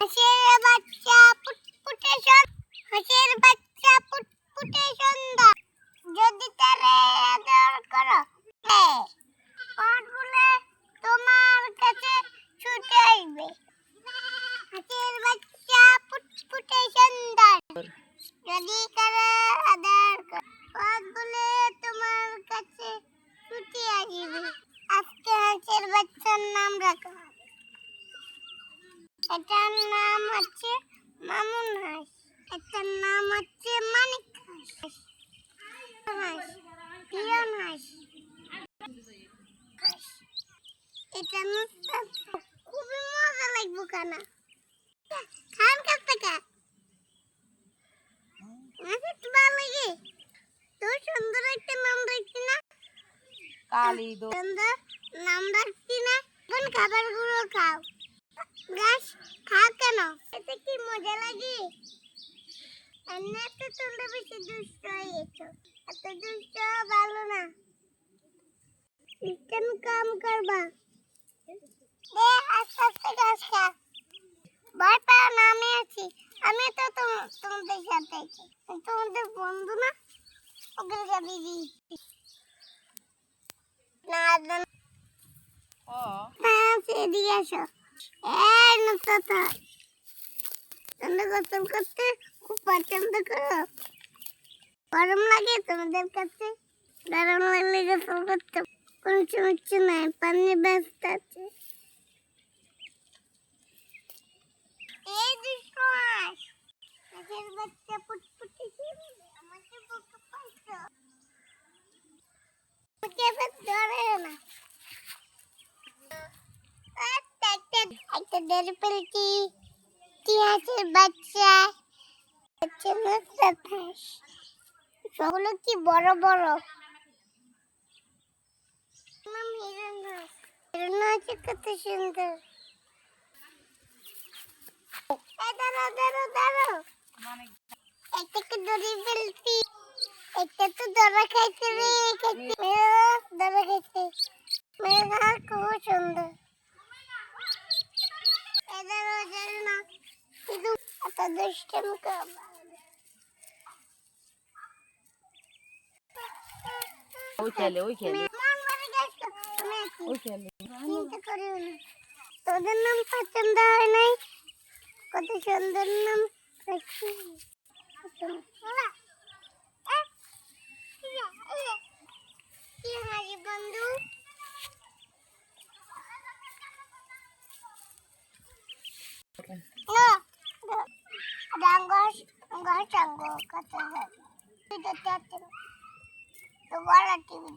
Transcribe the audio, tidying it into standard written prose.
হাঁসের বাচ্চা পুটপুটে হাঁসের বাচ্চা পুটপুটে সুন্দর যদি তারে আদর করো পাঠ বলে তোমার কাছে ছুটে আসবে হাঁসের বাচ্চা পুটপুটে সুন্দর যদি তারে আদর করো পাঠ বলে তোমার কাছে ছুটে আসবে আজকে হাঁসের বাচ্চার নাম রাখা এটার নাম হচ্ছে মামুন হাঁস এটার নাম হচ্ছে মানিক হাঁস পিয়ন হাঁস এটা খুবই মজা লাগবে খানা খান কাটতে কা তো ভালো লাগে তোর সুন্দর একটা নাম রাখছি না কালি দো সুন্দর নাম রাখছি না কোন খাবারগুলো খাও ঘাস খাও কেন এতে কি মজা লাগে এমনি তো তোমরা বেশি দুষ্ট হয়েছো এত দুষ্ট ভালো না সিস্টেম কাম করবা আস্তে আস্তে ঘাস খা ভয় পাও না আমি আছি আমি তো তোমাদের সাথে আছি তোমাদের বন্ধু না ওদের সাথে না ও এদিকে আসো এই নতুন তোমরা গোসল করতে খুব পছন্দ করো গরম লাগে তোমাদের কাছে গরম লাগলে গোসল করতে কোনো সমস্যা নাই পানি ব্যস্ত আছে এই দুটো হাঁসের বাচ্চা পুটপুটি আমাকে বুকে পাইছো বুকে ধরে না একটা দেড় পেলটি হাঁসের বাচ্চা সবগুলো কি বড় বড় হিরণ আছে কত সুন্দর দাঁড়ো দাঁড়ো দাঁড়ো মানে একটা দড়ি পেলটি একটা তো দড়া খাইছে রে দড়া খাইছে মেয়েরা খুব সুন্দর দাঁড়ো দাঁড়ো না কিন্তু এত দুষ্টমি করবা ওই খেলে মন ভরে গেছে আমি আছি ওই খেলে চিন্তা করিও না তোদের নাম পছন্দ হয় নাই কত সুন্দর নাম রাখছি কি হাজি বন্ধু ডাঙ্গস ডাঙ্গো কত তো বড় টিভি